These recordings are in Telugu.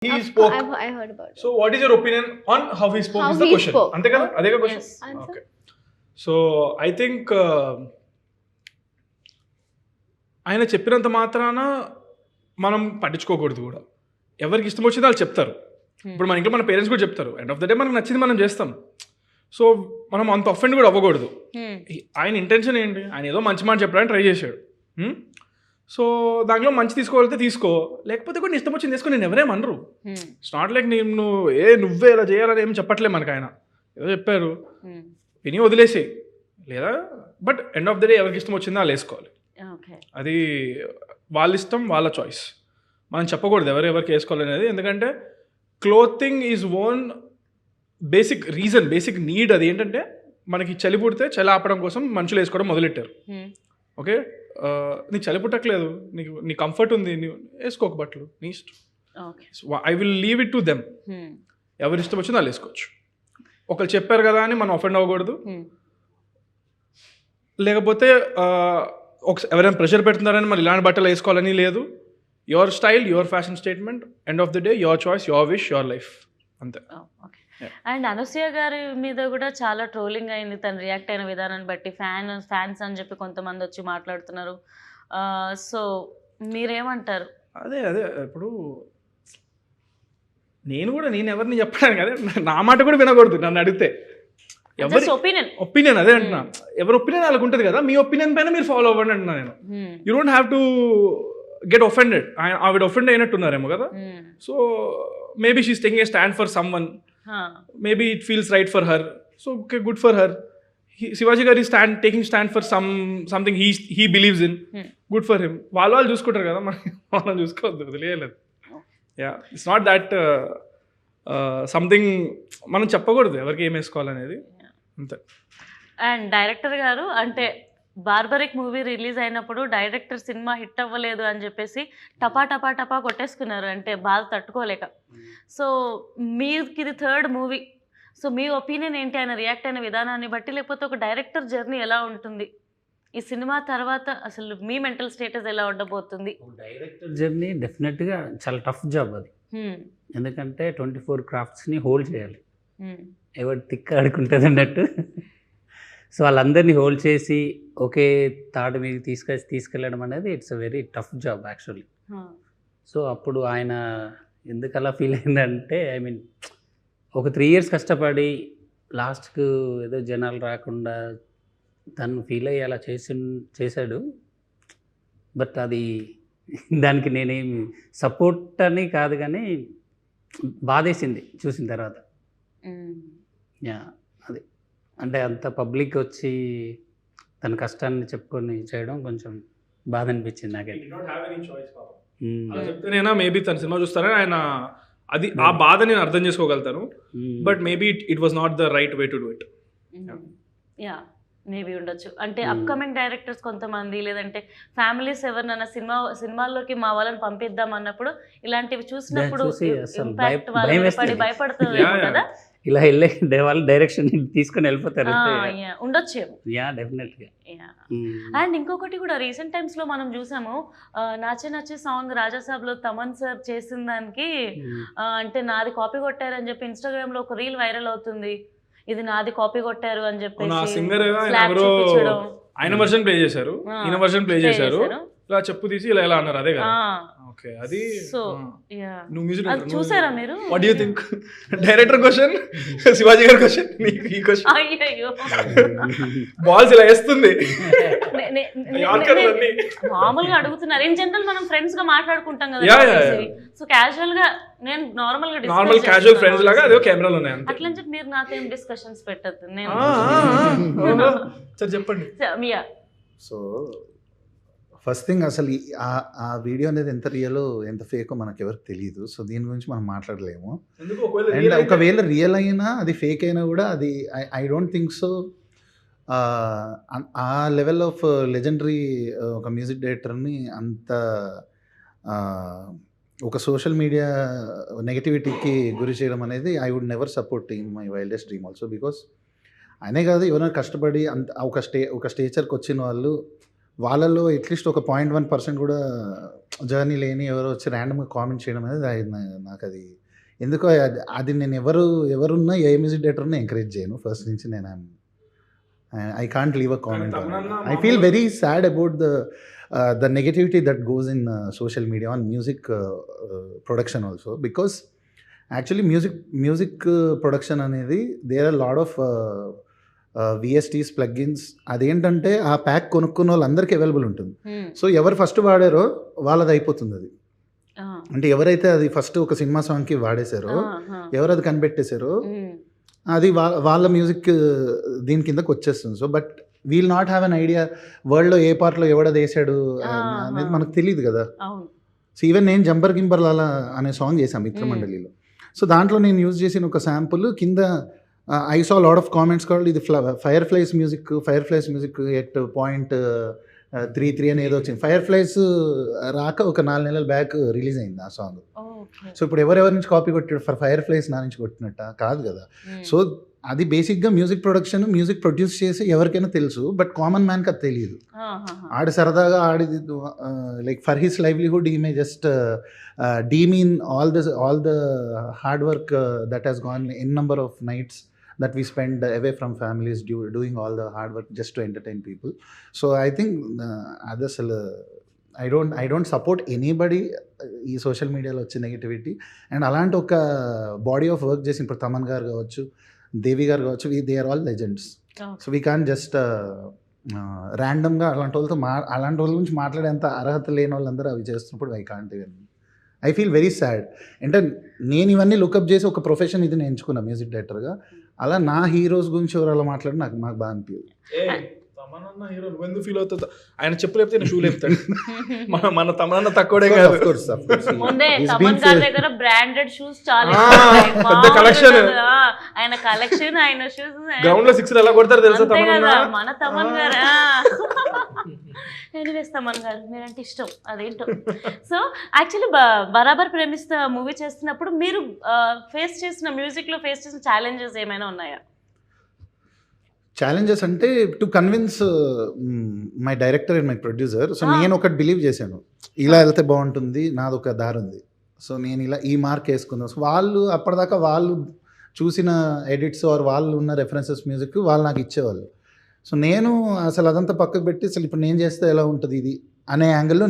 he spoke. I heard about it. So what is your opinion on how he spoke How is the he question. spoke. Ante kada? Ade ka question? Yes. Answer. Okay. So I think ఆయన చెప్పినంత మాత్రాన మనం పట్టించుకోకూడదు కూడా. ఎవరికి ఇష్టం వచ్చిందో వాళ్ళు చెప్తారు. ఇప్పుడు మన ఇంట్లో మన పేరెంట్స్ కూడా చెప్తారు. ఎండ్ ఆఫ్ ద డే మనకు నచ్చింది మనం చేస్తాం. సో మనం అంత అఫెండ్ కూడా అవ్వకూడదు. ఆయన ఇంటెన్షన్ ఏంటి? ఆయన ఏదో మంచి మాట చెప్పడానికి ట్రై చేశాడు. సో దాంట్లో మంచి తీసుకోవాలంటే తీసుకో, లేకపోతే కూడా ఇష్టం వచ్చింది తీసుకో. నేను ఎవరేమనరు. ఇట్స్ నాట్ లైక్ నువ్వే ఇలా చేయాలని ఏం చెప్పట్లే మనకు. ఆయన ఏదో చెప్పారు, విని వదిలేసి లేదా. But end of the day ఎవరికి ఇష్టం వచ్చిందో వాళ్ళు వేసుకోవాలి. అది వాళ్ళ ఇష్టం, వాళ్ళ చాయిస్. మనం చెప్పకూడదు ఎవరికి వేసుకోవాలి అనేది. ఎందుకంటే clothing is own basic reason, basic need. అది ఏంటంటే మనకి చలి పుడితే చలి ఆపడం కోసం మనుషులు వేసుకోవడం మొదలెట్టారు. ఓకే, నీకు చలి పుట్టట్లేదు, నీ కంఫర్ట్ ఉంది, నీవు వేసుకోక బట్టలు, నీ ఇష్టం. I will leave it to them. ఎవరి ఇష్టం వచ్చిందో వాళ్ళు వేసుకోవచ్చు. ఒకరు చెప్పారు కదా అని మనం అఫెండ్ అవ్వకూడదు. లేకపోతే ఎవరైనా ప్రెషర్ పెడుతున్నారని మరి ఇలాంటి బట్టలు వేసుకోవాలని లేదు. Your style, your fashion statement, end of the day your choice, your wish, your life, అంతే. అండ్ అనసూయ గారి మీద కూడా చాలా ట్రోలింగ్ అయింది తను రియాక్ట్ అయిన విధానాన్ని బట్టి. ఫ్యాన్స్ అని చెప్పి కొంతమంది వచ్చి మాట్లాడుతున్నారు. సో మీరేమంటారు? అదే ఇప్పుడు నేను ఎవరిని చెప్పడానికి, అదే నా మాట కూడా వినకూడదు నన్ను అడిగితే. ఎవరి ఒపీనియన్ అదే అంటున్నా. ఎవరి ఒపీనియన్ వాళ్ళకు ఉంటుంది కదా. మీ ఒపీనియన్ పైన మీరు ఫాలో అవ్వండి అంటున్నా నేను. You don't have to get offended. ఆవిడ ఒఫెండ్ అయినట్టున్నారేమో కదా. So maybe she's taking a stand for someone. Maybe it feels right for her. So okay, good for her. Shivaji Garu is taking stand for something he believes in. Good for him. వాళ్ళు చూసుకుంటారు కదా, మనం చూసుకోవద్దు, వదిలేయలేదు. Yeah, it's not that something మనం చెప్పకూడదు ఎవరికి ఏం వేసుకోవాలనేది, అంతే. అండ్ డైరెక్టర్ గారు అంటే బార్బరిక్ మూవీ రిలీజ్ అయినప్పుడు డైరెక్టర్ సినిమా హిట్ అవ్వలేదు అని చెప్పేసి టపా కొట్టేసుకున్నారు, అంటే బాధ తట్టుకోలేక. సో మీకు ఇది థర్డ్ మూవీ. సో మీ ఒపీనియన్ ఏంటి ఆయన రియాక్ట్ అయిన విధానాన్ని బట్టి? లేకపోతే ఒక డైరెక్టర్ జర్నీ ఎలా ఉంటుంది ఈ సినిమా తర్వాత? అసలు మీ మెంటల్ స్టేటస్ ఎలా ఉండబోతుంది? డైరెక్టర్ జర్నీ డెఫినెట్గా చాలా టఫ్ జాబ్ అది. ఎందుకంటే 24 క్రాఫ్ట్స్ని హోల్డ్ చేయాలి. ఎవరు తిక్క ఆడుకుంటుంది అన్నట్టు. సో వాళ్ళందరినీ హోల్డ్ చేసి ఒకే తాడు మీద తీసుకెళ్ళడం అనేది it's a very tough job actually. So అప్పుడు ఆయన ఎందుకు అలా ఫీల్ అయిందంటే, ఐ మీన్ ఒక 3 years కష్టపడి లాస్ట్కు ఏదో జనాలు రాకుండా తను ఫీల్ అయ్యి అలా చేశాడు. బట్ అది దానికి నేనేమి సపోర్ట్ అని కాదు, కానీ బాధేసింది చూసిన తర్వాత. యా, అది అంటే అంత పబ్లిక్ వచ్చి తన కష్టాన్ని చెప్పుకొని చేయడం కొంచెం బాధ అనిపించింది నాకైతే. చెప్తేనేనా మేబీ తన సినిమా చూస్తారని ఆయన, అది ఆ బాధ నేను అర్థం చేసుకోగలుగుతాను. But maybe it was not the right way to do it. Yeah, maybe ఉండొచ్చు. అంటే అప్కమింగ్ డైరెక్టర్స్ కొంతమంది, లేదంటే ఫ్యామిలీస్ ఎవరినైనా సినిమాల్లోకి మా వాళ్ళని పంపిద్దాం అన్నప్పుడు ఇలాంటివి చూసినప్పుడు ఇంపాక్ట్ వాళ్ళు పడి భయపడుతుంది కదా, ఇలా వెళ్ళే వాళ్ళు డైరెక్షన్ తీసుకొని వెళ్ళిపోతారు. ఉండొచ్చు. యా, డెఫినెట్గా. అండ్ ఇంకొకటి కూడా రీసెంట్ టైమ్స్ లో మనం చూసాము, నచ్చే సాంగ్ రాజాసాబ్లో తమన్ సార్ చేసిన దానికి అంటే నాది కాపీ కొట్టారని చెప్పి ఇన్స్టాగ్రామ్ లో ఒక రీల్ వైరల్ అవుతుంది. ఇది నాది కాపీ కొట్టారు అని చెప్పేసి ఆయన వర్షన్ ప్లే చేశారు, ఈయన వర్షన్ ప్లే చేశారు. ఇలా చెప్పు తీసి ఇలా అన్నారు. అదే కదా. ఓకే, అది నువ్వు మ్యూజిక్ చూసారా మీరు? What do you think? Director question, Shivaji గారి క్వశ్చన్, నీకు ఈ క్వశ్చన్. అయ్యో, బాల్స్ ఇలా వేస్తుంది. మామూలుగా అడుగుతున్నారు. ఇన్ జనరల్ మనం ఫ్రెండ్స్ గా మాట్లాడుకుంటాం కదా, సో క్యాజువల్ గా నేను నార్మల్ క్యాజువల్ ఫ్రెండ్స్ లాగా అదే కెమెరాలో ఉన్నాయి అంతే. అట్లని చెప్పి మీరు నాకేం డిస్కషన్స్ పెట్టద్దు. నేను సరే చెప్పండి. సో ఫస్ట్ థింగ్, అసలు ఆ వీడియో అనేది ఎంత రియలో ఎంత ఫేకో మనకు ఎవరికి తెలియదు. సో దీని గురించి మనం మాట్లాడలేము. అండ్ ఒకవేళ రియల్ అయినా అది ఫేక్ అయినా కూడా అది ఐ డోంట్ థింక్ సో. ఆ లెవెల్ ఆఫ్ లెజెండరీ ఒక మ్యూజిక్ డైరెక్టర్ని అంత ఒక సోషల్ మీడియా నెగటివిటీకి గురి చేయడం అనేది I would never support in my wildest dream also. Because ఆయనే కాదు, ఎవరైనా కష్టపడి అంత ఒక స్టేచర్కి వచ్చిన వాళ్ళు వాళ్ళలో అట్లీస్ట్ ఒక 0.1% కూడా జర్నీ లేని ఎవరో వచ్చి ర్యాండమ్గా కామెంట్ చేయడం అనేది నాకు అది ఎందుకో అది నేను ఎవరున్నా ఏ మ్యూజిక్ డైరెక్టర్ ఉన్నా ఎంకరేజ్ చేయను ఫస్ట్ నుంచి. నేను I can't leave a comment. I feel very sad about the negativity that goes in social media on music production also, because actually music production అనేది there are lot of VSTs plugins. అదేంటంటే ఆ ప్యాక్ కొనుక్కున్న వాళ్ళందరికీ అవైలబుల్ ఉంటుంది. సో ఎవరు ఫస్ట్ వాడారో వాళ్ళది అయిపోతుంది. అది అంటే ఎవరైతే అది ఫస్ట్ ఒక సినిమా సాంగ్కి వాడేశారో, ఎవరు అది కనిపెట్టేశారో, అది వాళ్ళ మ్యూజిక్ దీని కిందకి వచ్చేస్తుంది. So but we'll not have an idea వరల్డ్లో ఏ పార్ట్లో ఎవడది వేసాడు అనేది మనకు తెలియదు కదా. సో ఈవెన్ నేను జంబర్ గింబర్ లాలా అనే సాంగ్ చేశాను మిత్రమండలిలో. సో దాంట్లో నేను యూజ్ చేసిన ఒక శాంపుల్ కింద I saw lot of comments called ఇది ఫైర్ ఫ్లైస్ మ్యూజిక్ ఎట్ 0.33 అని ఏదో వచ్చింది. ఫైర్ ఫ్లైస్ రాక ఒక 4 నెలల బ్యాక్ రిలీజ్ అయింది ఆ సాంగ్. సో ఇప్పుడు ఎవరెవరి నుంచి కాపీ కొట్టాడు? ఫర్ ఫైర్ ఫ్లైస్ నా నుంచి కొట్టినట్ట కాదు కదా. సో అది బేసిక్గా మ్యూజిక్ ప్రొడక్షన్, మ్యూజిక్ ప్రొడ్యూస్ చేసి ఎవరికైనా తెలుసు, బట్ కామన్ మ్యాన్కి అది తెలియదు. ఆడి సరదాగా ఆడిది like for his livelihood he may just demean all the hard work that has gone n number of nights that we spend away from families doing all the hard work just to entertain people. So I think others I don't support anybody ఈ సోషల్ మీడియాలో వచ్చే నెగిటివిటీ. అండ్ అలాంటి ఒక బాడీ ఆఫ్ వర్క్ చేసి ఇప్పుడు తమన్ గారు కావచ్చు, దేవి గారు కావచ్చు, they are all legends. So we can just ర్యాండమ్గా అలాంటి వాళ్ళ గురించి మాట్లాడేంత అర్హత లేని వాళ్ళందరూ అవి చేస్తున్నప్పుడు I can't even. I feel very sad. అంటే నేను ఇవన్నీ లుకప్ చేసి ఒక ప్రొఫెషన్ ఇది నేను ఎంచుకున్నా మ్యూజిక్ డైరెక్టర్గా. అలా నా హీరోస్ గురించి ఎవరు అలా మాట్లాడి నాకు బాగా అనిపించదు. హీరో నువ్వెందుకు ఫీల్ అవుతుంది? ఆయన చెప్పు లేపితే నేను షూ లేపుతాడు. మన తమన్నా తక్కువడే కాదు. తమన్ గారి దగ్గర బ్రాండెడ్ షూస్ చాలా పెద్ద కలెక్షన్. ఆయన కలెక్షన్, ఆయన షూస్ గ్రౌండ్ లో 6 ఎలా కొడతారు తెలుసా తమన్నా? మన తమన్ గారు. ఎనీవేస్ తమన్ గారు మీరంటే ఇష్టం అదేంటో. సో యాక్చువల్లీ బరాబర్ ప్రేమిస్తా మూవీ చేస్తున్నప్పుడు మీరు ఫేస్ చేసిన మ్యూజిక్లో ఫేస్ చేసిన ఛాలెంజెస్ ఏమైనా ఉన్నాయా? ఛాలెంజెస్ అంటే to convince my director and my producer. So నేను ఒకటి బిలీవ్ చేశాను, ఇలా వెళ్తే బాగుంటుంది, నాది ఒక దారి ఉంది, సో నేను ఇలా ఈ మార్క్ వేసుకున్నాను. సో వాళ్ళు అప్పటిదాకా వాళ్ళు చూసిన ఎడిట్స్ ఆర్ వాళ్ళు ఉన్న రెఫరెన్సెస్ మ్యూజిక్ వాళ్ళు నాకు ఇచ్చేవాళ్ళు. సో నేను అసలు అదంతా పక్కకు పెట్టి అసలు ఇప్పుడు నేను చేస్తే ఎలా ఉంటుంది ఇది అనే యాంగిల్లో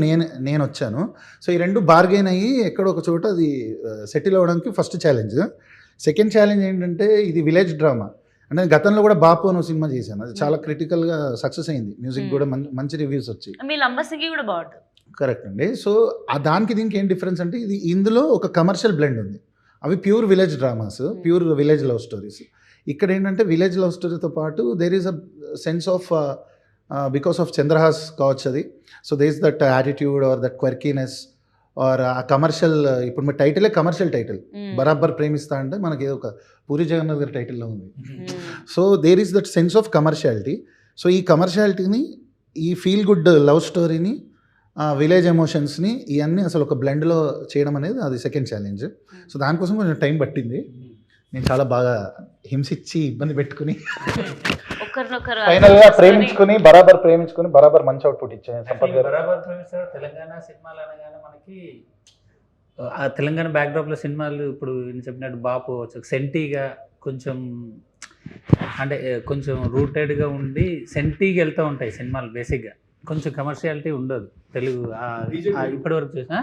నేను వచ్చాను. సో ఈ రెండు బార్గెన్ అయ్యి ఎక్కడో ఒక చోట అది సెటిల్ అవ్వడానికి ఫస్ట్ ఛాలెంజ్. సెకండ్ ఛాలెంజ్ ఏంటంటే ఇది విలేజ్ డ్రామా. అంటే గతంలో కూడా బాపు అనే సినిమా చేశాను, అది చాలా క్రిటికల్గా సక్సెస్ అయింది, మ్యూజిక్ కూడా మంచి రివ్యూస్ వచ్చాయి. కరెక్ట్ అండి. సో దానికి దీనికి ఏం డిఫరెన్స్ అంటే ఇది ఇందులో ఒక కమర్షియల్ బ్లెండ్ ఉంది. అవి pure village dramas, pure village love stories. ఇక్కడ ఏంటంటే విలేజ్ లవ్ స్టోరీతో పాటు there is a sense of because of Chandrahas కావచ్చు అది. So there is that attitude or that quirkiness or uh commercial. ఇప్పుడు మీ టైటిలే కమర్షియల్ టైటిల్, బరాబర్ ప్రేమిస్తా అంటే మనకి ఏదో ఒక పూరి జగన్నాథ్ గారి టైటిల్లో ఉంది. So there is that sense of commerciality. So ఈ కమర్షియాలిటీని, ఈ ఫీల్ గుడ్ లవ్ స్టోరీని, విలేజ్ ఎమోషన్స్ని ఇవన్నీ అసలు ఒక బ్లెండ్లో చేయడం అనేది అది సెకండ్ ఛాలెంజ్. సో దానికోసం కొంచెం టైం పట్టింది. నేను చాలా బాగా హింసించి ఇబ్బంది పెట్టుకుని ఫైనల్గా ప్రేమించుకుని బరాబర్ మంచి అవుట్పుట్ ఇచ్చాను. సంపత్ గారు బరాబర్ ప్రేమిస్తారు. తెలంగాణ సినిమాలు అనగానే మనకి ఆ తెలంగాణ బ్యాక్డ్రాప్లో సినిమాలు ఇప్పుడు నేను చెప్పినట్టు బాపు సెంటీగా కొంచెం అంటే కొంచెం రూటెడ్గా ఉండి సెంటీకి వెళ్తూ ఉంటాయి సినిమాలు. బేసిక్గా కొంచెం కమర్షియాలిటీ ఉండదు తెలుగు ఇప్పటి వరకు చూసిన.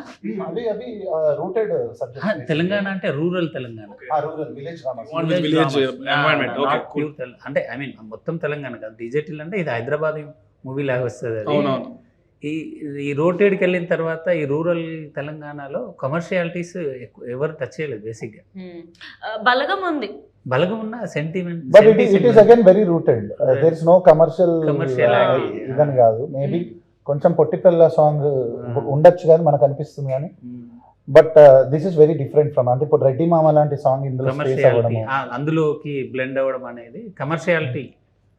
తెలంగాణ అంటే రూరల్ తెలంగాణ, అంటే ఐ మీన్ మొత్తం తెలంగాణ కాదు. డిజిటల్ అంటే ఇది హైదరాబాద్ మూవీ లాగా వస్తుంది. అది ఈ రోటెడ్కి వెళ్ళిన తర్వాత ఈ రూరల్ తెలంగాణలో కమర్షియాలిటీస్ ఎవరు టచ్ చేయలేదు. బేసిక్గా బలగం ఉంది, బలగం ఉన్న sentiment, but it is again very rooted. There is no commercial ఇదని కాదు. మేబీ కొంచెం పొట్టికల్ సాంగ్ ఉండొచ్చు కానీ మనకు అనిపిస్తుంది కానీ, but this is very different from. అంటే ఇప్పుడు రెడ్డి మామ లాంటి సాంగ్ ఇందులో అందులోకి బ్లెండ్ అవ్వడం అనేది కమర్షియాలిటీ.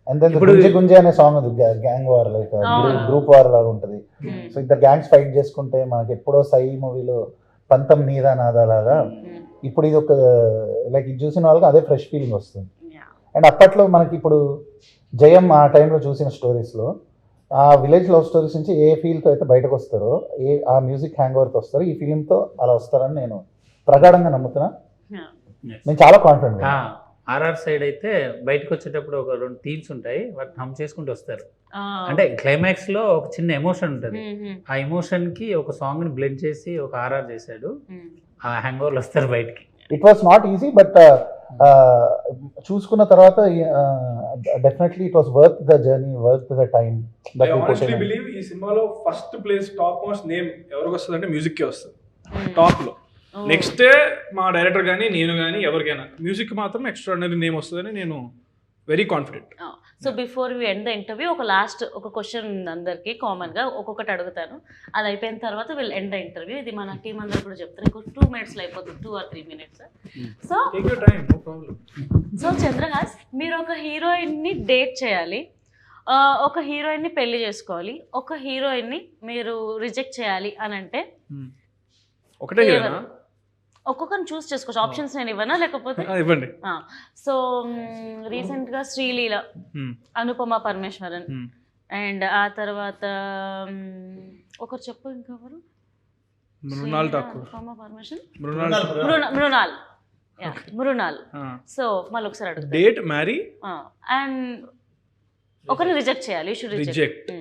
అండ్ దెన్ గుంజి గుంజి అనే సాంగ్ ఉంది, gang war like group war లాగా ఉంటుంది. సో ఇద్దరు గ్యాంగ్స్ ఫైట్ చేసుకుంటే మనకి ఎప్పుడో సై మూవీలో పంతం నీదా నాదా లాగా ఇప్పుడు ఇది ఒక లైక్ ఇది చూసిన వాళ్ళకి అదే ఫ్రెష్ ఫీలింగ్ వస్తుంది. అండ్ అప్పట్లో మనకి ఇప్పుడు జయం ఆ టైంలో చూసిన స్టోరీస్లో ఆ విలేజ్ లవ్ స్టోరీస్ నుంచి ఏ ఫీల్తో అయితే బయటకు వస్తారో, ఆ మ్యూజిక్ హ్యాంగ్ ఓవర్తో వస్తారో, ఈ ఫిలింతో అలా వస్తారని నేను ప్రగాఢంగా నమ్ముతున్నా. నేను చాలా కాన్ఫిడెంట్. ఆర్ఆర్ సైడ్ అయితే బయటకు వచ్చేటప్పుడు ఒక 2 థీమ్స్ ఉంటాయి, వాటిని హమ్ చేసుకుంటూ వస్తారు. అంటే క్లైమాక్స్ లో ఒక చిన్న ఎమోషన్ ఉంటుంది, ఆ ఎమోషన్ కి ఒక సాంగ్ ని బ్లెండ్ చేసి ఒక ఆర్ఆర్ చేశాడు, ఆ హ్యాంగ్ ఓవర్లు వస్తారు బయటికి. It was not easy, but చూసుకున్న తర్వాత definitely it was worth the journey, worth the time. I honestly believe ఈ సినిమాలో first place top most name ఎవరికి వస్తుంది అంటే మ్యూజిక్కే వస్తుంది టాప్ లో. నెక్స్ట్ మా డైరెక్టర్ కానీ నేను కానీ ఎవరికైనా మ్యూజిక్ మాత్రం ఎక్స్ట్రాడినరీ నేమ్ వస్తుందని నేను very confident. So before we end the interview ఒక క్వశ్చన్ ఉంది అందరికి కామన్గా, ఒక్కొక్కటి అడుగుతాను. అది అయిపోయిన తర్వాత వీళ్ళు ఎండ్ ద ఇంటర్వ్యూ. ఇది మన టీం అందరు కూడా చెప్తారు, ఇంకో 2 minutesలో అయిపోతుంది, 2 or 3 minutes. సో చంద్రహాస్, మీరు ఒక హీరోయిన్ని డేట్ చేయాలి, ఒక హీరోయిన్ని పెళ్లి చేసుకోవాలి, ఒక హీరోయిన్ని మీరు రిజెక్ట్ చేయాలి అని అంటే ఒకటే హీరోయినా? ఒక్కొక్కరిని చూస్ చేసుకోవచ్చు. ఆప్షన్స్ నేను ఇవ్వనా లేకపోతే? ఇవ్వండి. సో రీసెంట్గా శ్రీలీల, అనుపమ పరమేశ్వరన్, అండ్ ఆ తర్వాత ఒకరు చెప్పు, ఇంకెవరు? మృణాల్ ఠాకూర్. అనుపమ పరమేశ్వరన్, మృణాల్. సో మళ్ళీ ఒకసారి అడుగుతా, డేట్, మ్యారీ అండ్ ఒకరిని రిజెక్ట్ చేయాలి. Reject.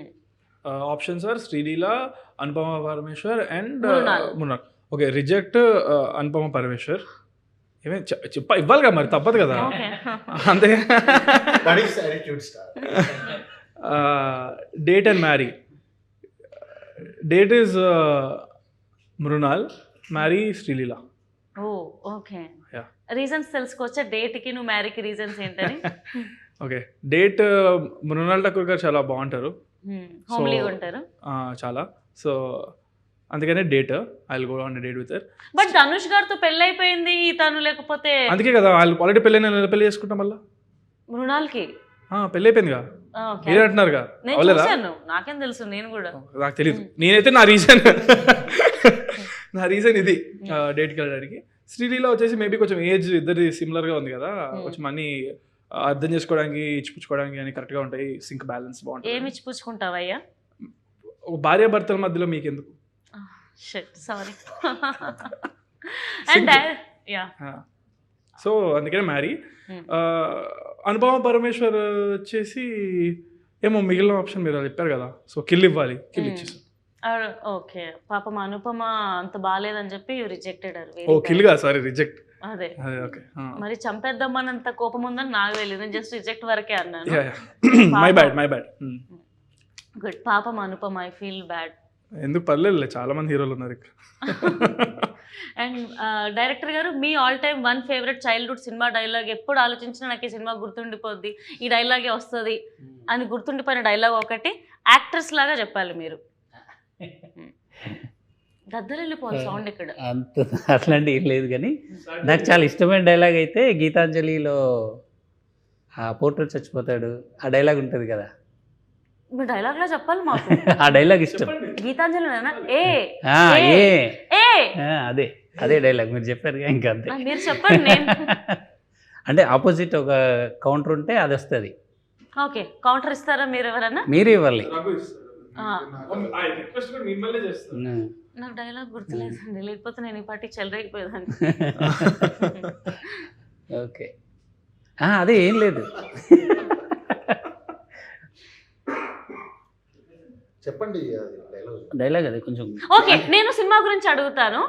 Options are Sreeleela, Anupama Parameswar and Mrunal. Okay, reject Anupama Parameswar. ఏమే ఇవ్వాలిగా మరి, తప్పదు కదా. అంతే. Date and marry. Date is Mrunal, marry Sreeleela. Okay, reasons తెలుసుకోవచ్చా డేట్కి నువ్వు మ్యారీకి రీజన్స్ ఏంటని? ఓకే, డేట్ మృణాల్ ఠాకూర్ గారు చాలా బాగుంటారు, హోమ్లీగా ఉంటారు చాలా. సో అందుకనే date, I will go on date with her. But Dhanush గారితో పెళ్ళి అయిపోయింది తను, లేకపోతే అందుకే కదా వాళ్ళు ఆల్రెడీ పెళ్ళైన పెళ్లి చేసుకుంటాం మళ్ళీ. మృణాల్కి పెళ్ళి అయిపోయిందిగా మీరు అంటున్నారుగా, నాకేం తెలుసు, నేను కూడా నాకు తెలియదు. నేనైతే నా రీజన్ ఇది డేట్కి వెళ్ళడానికి. శ్రీలీల వచ్చేసి మేబీ కొంచెం ఏజ్ ఇద్దరి సిమిలర్గా ఉంది కదా, కొంచెం అన్ని అర్థం చేసుకోవడానికి, ఇచ్చిపుచ్చుకోవడానికి అని కరెక్ట్గా ఉంటాయి, సింక్ బ్యాలెన్స్ బాగుంటుంది. ఏమి ఇచ్చిపుచ్చుకుంటావయ్యా? ఒక భార్య భర్తల మధ్యలో మీకు ఎందుకు? సారీ. సో అందుకనే మ్యారీ. అనుపమ పరమేశ్వర్ వచ్చేసి ఏమో మిగిలిన ఆప్షన్ మీరు చెప్పారు కదా, సో కిల్ ఇవ్వాలి, కిల్ ఇచ్చేసాం. ఓకే, పాపం అనుపమ అంత బాగాలేదని చెప్పి రిజెక్టెడ్. కిల్ గా, సారీ రిజెక్ట్. అదే ఓకే. మరి చంపేద్దామన్నంత కోపం ఉందని నాకు తెలియదు, నేను జస్ట్ రిజెక్ట్ వరకే అన్నాను. My bad. గుడ్. పాపం అనుపమ, ఐ ఫీల్ బ్యాడ్. ఎందుకు, పర్లేదు, చాలా మంది హీరోలు ఉన్నారు ఇక్కడ. అండ్ డైరెక్టర్ గారు, మీ all time 1 favourite childhood cinema dialogue, ఎప్పుడు ఆలోచించినా నాకు ఈ సినిమా గుర్తుండిపోద్ది, ఈ డైలాగే వస్తుంది అని గుర్తుండిపోయిన డైలాగ్ ఒకటి యాక్ట్రెస్ లాగా చెప్పాలి మీరు. గద్దలెళ్ళిపోవాలి సౌండ్ ఇక్కడ. అంత అట్లాంటి ఏం లేదు, కానీ నాకు చాలా ఇష్టమైన డైలాగ్ అయితే గీతాంజలిలో ఆ పోర్ట్రేట్ చచ్చిపోతాడు, ఆ డైలాగ్ ఉంటుంది కదా, మీరు డైలాగ్ లా చెప్పాలి మాకు. ఆ డైలాగ్ ఇష్టం. గీతాంజలి అదే డైలాగ్ మీరు చెప్పారు ఇంకా, అంతే. మీరు చెప్పండి. అంటే ఆపోజిట్ ఒక కౌంటర్ ఉంటే అది వస్తుంది. ఓకే, కౌంటర్ ఇస్తారా మీరు? ఎవరన్నా మీరు ఇవ్వాలి. నాకు డైలాగ్ గుర్తులేదండి, లేకపోతే నేను ఈ పార్టీకి చెల్లరైపోయేదాన్ని. ఓకే, అదే ఏం లేదు, చెప్పండి డైలాగ్ అదే కొంచెం. ఓకే, నేను సినిమా గురించి అడుగుతాను,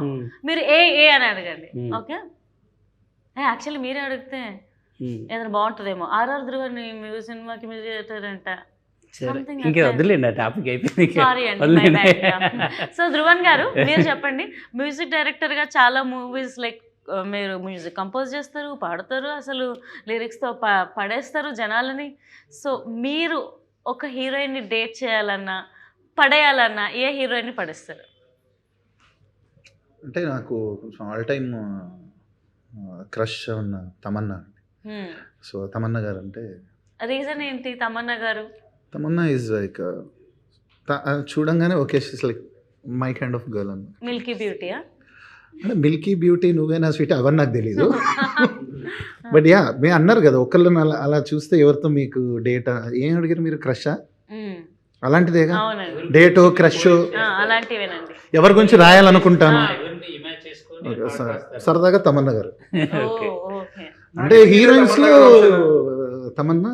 మీరు ఏ అని అడగండి. ఓకే, యాక్చువల్లీ మీరే అడిగితే ఏదైనా బాగుంటుందేమో. ఆర్ఆర్ ధ్రువని సినిమాకి మీరు చేస్తారంట. ఇంకే వదిలేండి, టాపిక్ అయిపోయింది. సారీ అండి. సో ధ్రువన్ గారు, మీరు చెప్పండి, మ్యూజిక్ డైరెక్టర్గా చాలా మూవీస్ లైక్ మీరు మ్యూజిక్ కంపోజ్ చేస్తారు, పాడతారు, అసలు లిరిక్స్తో పడేస్తారు జనాలని. సో మీరు ఒక హీరోయిన్ని డేట్ చేయాలన్నా పడేయాలన్నా ఏ హీరోయిన్ని పడేస్తారు? అంటే నాకు కొంచెం ఆల్ టైమ్ క్రష్ ఉన్న తమన్నా. సో తమన్నా గారు అంటే రీజన్ ఏంటి? తమన్నా గారు, తమన్నా ఈజ్ లైక్ చూడంగానే okay, she's like my kind of girl అన్న. మిల్కీ బ్యూటీయా? అంటే మిల్కీ బ్యూటీ, నువ్వేనా స్వీట్, అవన్నీ నాకు తెలీదు. బట్ యా, మీరు అన్నారు కదా ఒకళ్ళని అలా చూస్తే ఎవరితో మీకు డేటా, ఏం అడిగారు మీరు? క్రషా? అలాంటిదేగా అవునండి. డేటు క్రష్ అలాంటివేనండి. ఎవరి గురించి రాయాలనుకుంటాను ఎవరిని ఇమాజిన్ చేసుకొని ఓకే, thought process. సరదాగా తమన్నా గారు ఓ, ఓకే. ఓకే. అంటే హీరోయిన్స్ లో తమన్నా